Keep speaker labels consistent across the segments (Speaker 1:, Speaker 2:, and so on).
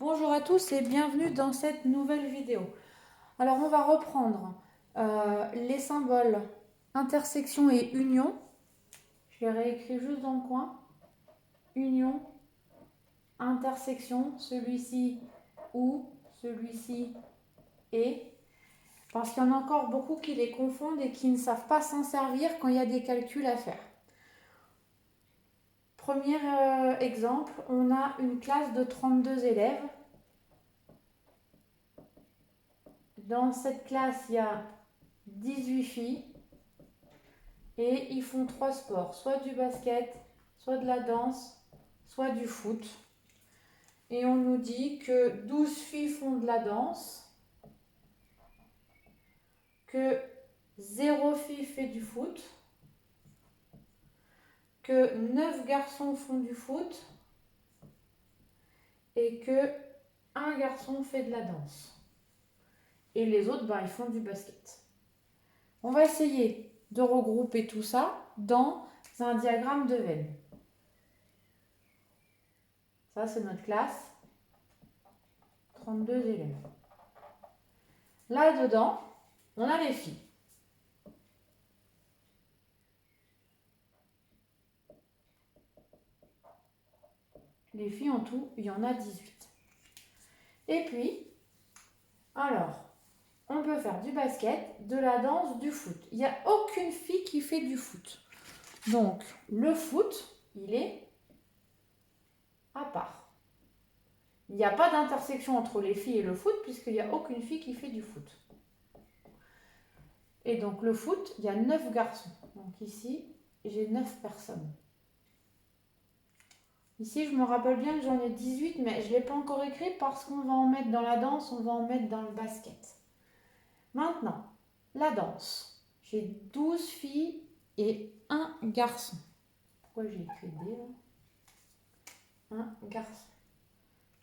Speaker 1: Bonjour à tous et bienvenue dans cette nouvelle vidéo. Alors on va reprendre les symboles intersection et union. Je les réécris juste dans le coin. Union, intersection, celui-ci ou, celui-ci et. Parce qu'il y en a encore beaucoup qui les confondent et qui ne savent pas s'en servir quand il y a des calculs à faire. Premier exemple, on a une classe de 32 élèves. Dans cette classe, il y a 18 filles et ils font 3 sports, soit du basket, soit de la danse, soit du foot. Et on nous dit que 12 filles font de la danse, que 0 fille fait du foot, que 9 garçons font du foot et que 1 garçon fait de la danse. Et les autres, ils font du basket. On va essayer de regrouper tout ça dans un diagramme de Venn. Ça, c'est notre classe. 32 élèves. Là-dedans, on a les filles. Les filles en tout, il y en a 18. Et puis, alors, on peut faire du basket, de la danse, du foot. Il n'y a aucune fille qui fait du foot. Donc, le foot, il est à part. Il n'y a pas d'intersection entre les filles et le foot puisqu'il n'y a aucune fille qui fait du foot. Et donc, le foot, il y a 9 garçons. Donc ici, j'ai 9 personnes. Ici, je me rappelle bien que j'en ai 18, mais je ne l'ai pas encore écrit parce qu'on va en mettre dans la danse, on va en mettre dans le basket. Maintenant, la danse. J'ai 12 filles et 1 garçon. Pourquoi j'ai écrit D là ? 1 garçon.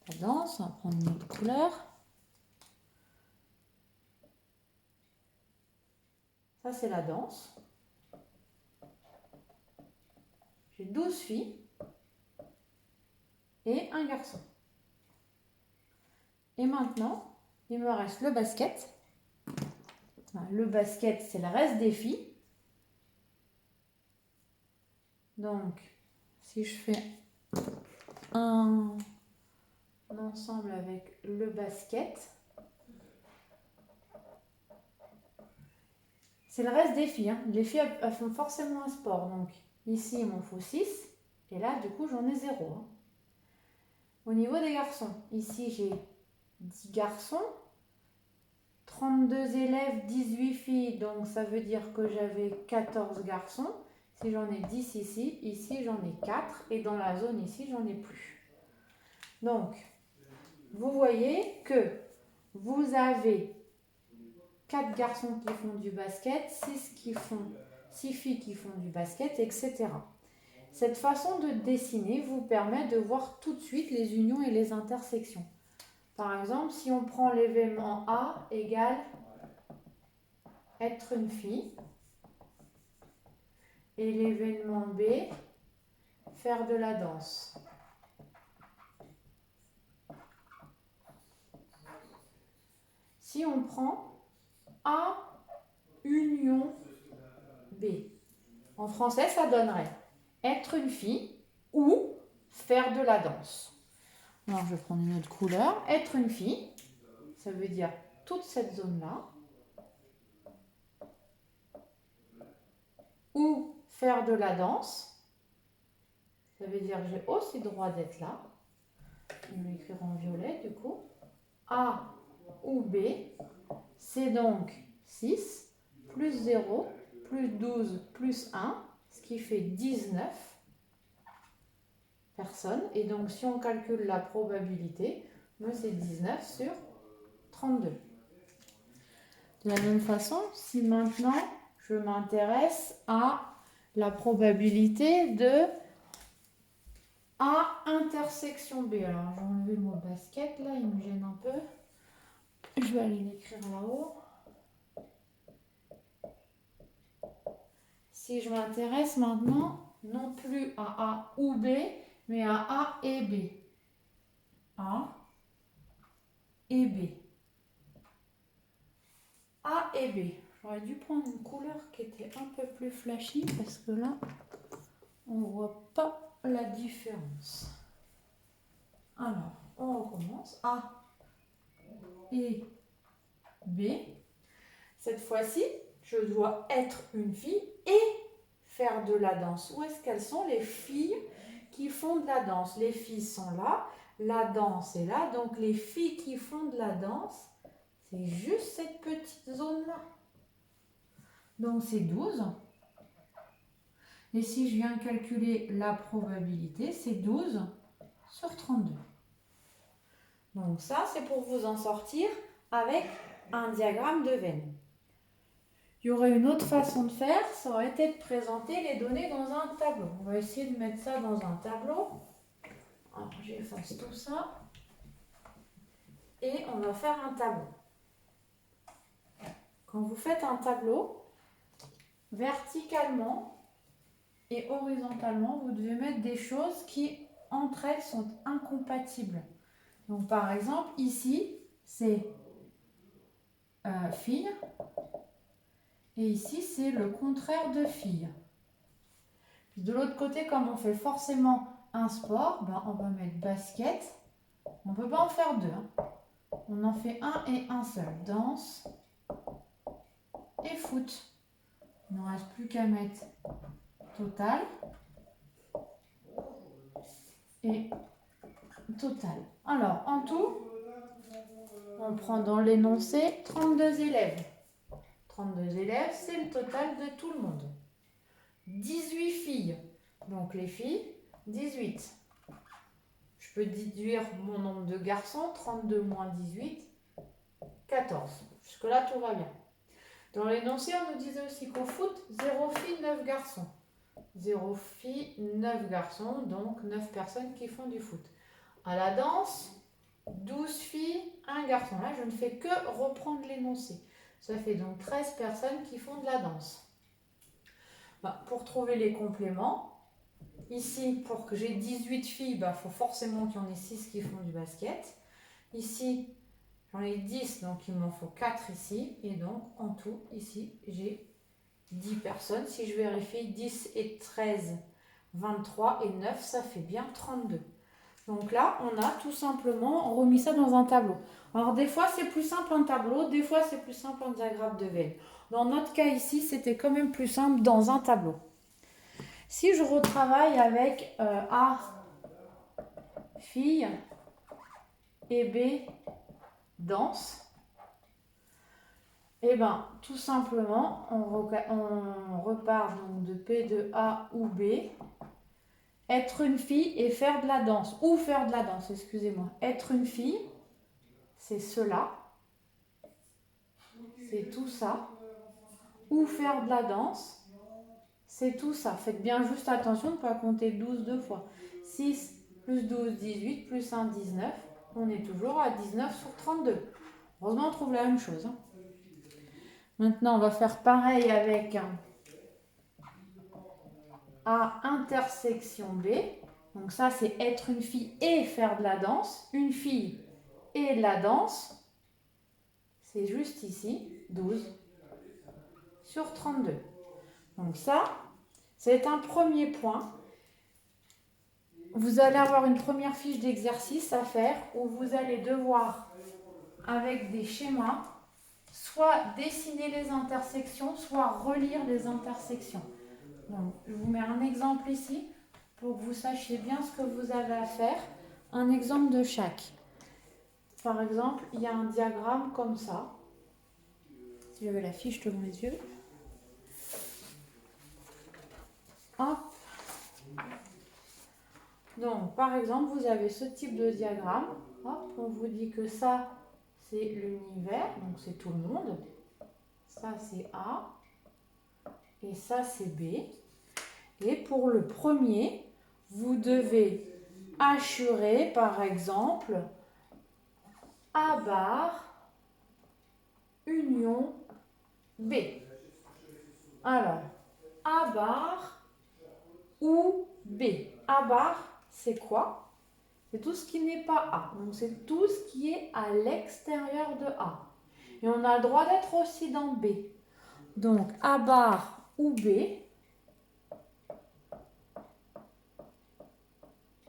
Speaker 1: La danse, on va prendre une autre couleur. Ça, c'est la danse. J'ai 12 filles et 1 garçon. Et maintenant, il me reste le basket. Le basket, c'est le reste des filles. Donc, si je fais un ensemble avec le basket, c'est le reste des filles. Les filles, elles font forcément un sport. Donc, ici, il m'en faut 6. Et là, du coup, j'en ai 0. Au niveau des garçons, ici, j'ai 10 garçons, 32 élèves, 18 filles. Donc, ça veut dire que j'avais 14 garçons. Si j'en ai 10 ici j'en ai 4. Et dans la zone ici, j'en ai plus. Donc, vous voyez que vous avez 4 garçons qui font du basket, 6 filles qui font du basket, etc. Cette façon de dessiner vous permet de voir tout de suite les unions et les intersections. Par exemple, si on prend l'événement A égale être une fille et l'événement B faire de la danse. Si on prend A union B, en français ça donnerait être une fille ou faire de la danse. Alors je vais prendre une autre couleur. Être une fille, ça veut dire toute cette zone-là. Ou faire de la danse, ça veut dire que j'ai aussi le droit d'être là. Je vais écrire en violet du coup. A ou B, c'est donc 6 plus 0 plus 12 plus 1, ce qui fait 19 personnes. Et donc si on calcule la probabilité, c'est 19 sur 32. De la même façon, si maintenant je m'intéresse à la probabilité de A intersection B. Alors j'ai enlevé le mot basket là, il me gêne un peu. Je vais aller l'écrire là-haut. Si je m'intéresse maintenant non plus à A ou B, mais à A et B. A et B. A et B. J'aurais dû prendre une couleur qui était un peu plus flashy parce que là, on ne voit pas la différence. Alors, on recommence. A et B. Cette fois-ci, je dois être une fille et faire de la danse. Où est-ce qu'elles sont, les filles qui font de la danse? Les filles sont là, la danse est là. Donc, les filles qui font de la danse, c'est juste cette petite zone-là. Donc, c'est 12. Et si je viens calculer la probabilité, c'est 12 sur 32. Donc ça, c'est pour vous en sortir avec un diagramme de veine. Il y aurait une autre façon de faire, ça aurait été de présenter les données dans un tableau. On va essayer de mettre ça dans un tableau. Alors, j'efface tout ça. Et on va faire un tableau. Quand vous faites un tableau, verticalement et horizontalement, vous devez mettre des choses qui, entre elles, sont incompatibles. Donc, par exemple, ici, c'est fille. Et ici, c'est le contraire de fille. Puis de l'autre côté, comme on fait forcément un sport, ben, on va mettre basket. On ne peut pas en faire deux. Hein. On en fait un et un seul. Danse et foot. Il ne reste plus qu'à mettre total et total. Alors, en tout, on prend dans l'énoncé 32 élèves. 32 élèves, c'est le total de tout le monde. 18 filles. Donc les filles, 18. Je peux déduire mon nombre de garçons, 32 moins 18, 14. Jusque-là, tout va bien. Dans l'énoncé, on nous disait aussi qu'au foot, 0 filles, 9 garçons. 0 filles, 9 garçons, donc 9 personnes qui font du foot. À la danse, 12 filles, 1 garçon. Là, je ne fais que reprendre l'énoncé. Ça fait donc 13 personnes qui font de la danse. Bah, pour trouver les compléments, ici, pour que j'ai 18 filles, il faut forcément qu'il y en ait 6 qui font du basket. Ici, j'en ai 10, donc il m'en faut 4 ici. Et donc, en tout, ici, j'ai 10 personnes. Si je vérifie, 10 et 13, 23 et 9, ça fait bien 32. Donc là, on a tout simplement remis ça dans un tableau. Alors des fois, c'est plus simple un tableau, des fois, c'est plus simple un diagramme de veine. Dans notre cas ici, c'était quand même plus simple dans un tableau. Si je retravaille avec A, fille, et B, danse, et bien, tout simplement, on repart donc de P de A ou B. Être une fille et faire de la danse. Ou faire de la danse, excusez-moi. Être une fille, c'est cela. C'est tout ça. Ou faire de la danse, c'est tout ça. Faites bien juste attention de ne pas compter 12 deux fois. 6 plus 12, 18, plus 1, 19. On est toujours à 19 sur 32. Heureusement, on trouve la même chose. Hein. Maintenant, on va faire pareil avec un A intersection B. Donc ça, c'est être une fille et faire de la danse. Une fille et de la danse. C'est juste ici, 12 sur 32. Donc ça, c'est un premier point. Vous allez avoir une première fiche d'exercice à faire où vous allez devoir, avec des schémas, soit dessiner les intersections, soit relire les intersections. Donc, je vous mets un exemple ici pour que vous sachiez bien ce que vous avez à faire. Un exemple de chaque. Par exemple, il y a un diagramme comme ça. Si j'avais la fiche devant les yeux. Hop. Donc, par exemple, vous avez ce type de diagramme. Hop, on vous dit que ça, c'est l'univers, donc c'est tout le monde. Ça, c'est A. Et ça, c'est B. Et pour le premier, vous devez assurer, par exemple, A bar, union B. Alors, A bar ou B. A bar, c'est quoi? C'est tout ce qui n'est pas A. Donc c'est tout ce qui est à l'extérieur de A. Et on a le droit d'être aussi dans B. Donc A bar ou B,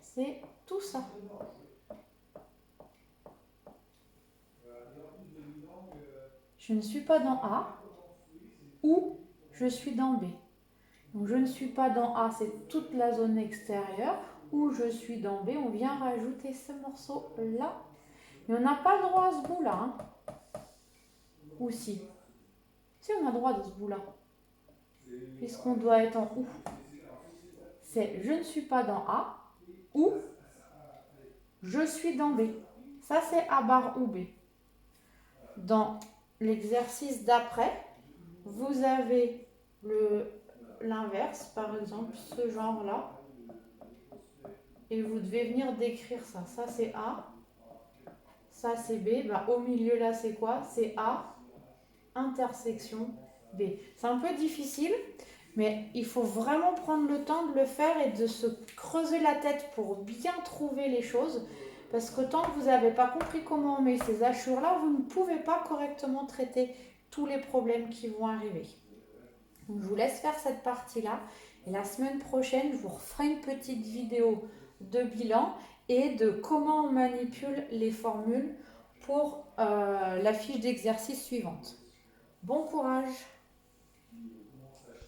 Speaker 1: c'est tout ça. Je ne suis pas dans A ou je suis dans B. Donc je ne suis pas dans A, c'est toute la zone extérieure. Ou je suis dans B, on vient rajouter ce morceau-là. Mais on n'a pas le droit à ce bout-là. Hein. Ou si. Si on a le droit de ce bout-là. Puisqu'on doit être en OU. C'est je ne suis pas dans A ou je suis dans B. Ça c'est A bar ou B. Dans l'exercice d'après, vous avez l'inverse, par exemple, ce genre-là. Et vous devez venir décrire ça. Ça c'est A. Ça c'est B. Ben, au milieu là c'est quoi? C'est A, intersection B. C'est un peu difficile, mais il faut vraiment prendre le temps de le faire et de se creuser la tête pour bien trouver les choses. Parce que tant que vous n'avez pas compris comment on met ces hachures-là, vous ne pouvez pas correctement traiter tous les problèmes qui vont arriver. Donc, je vous laisse faire cette partie-là. Et la semaine prochaine, je vous referai une petite vidéo de bilan et de comment on manipule les formules pour la fiche d'exercice suivante. Bon courage!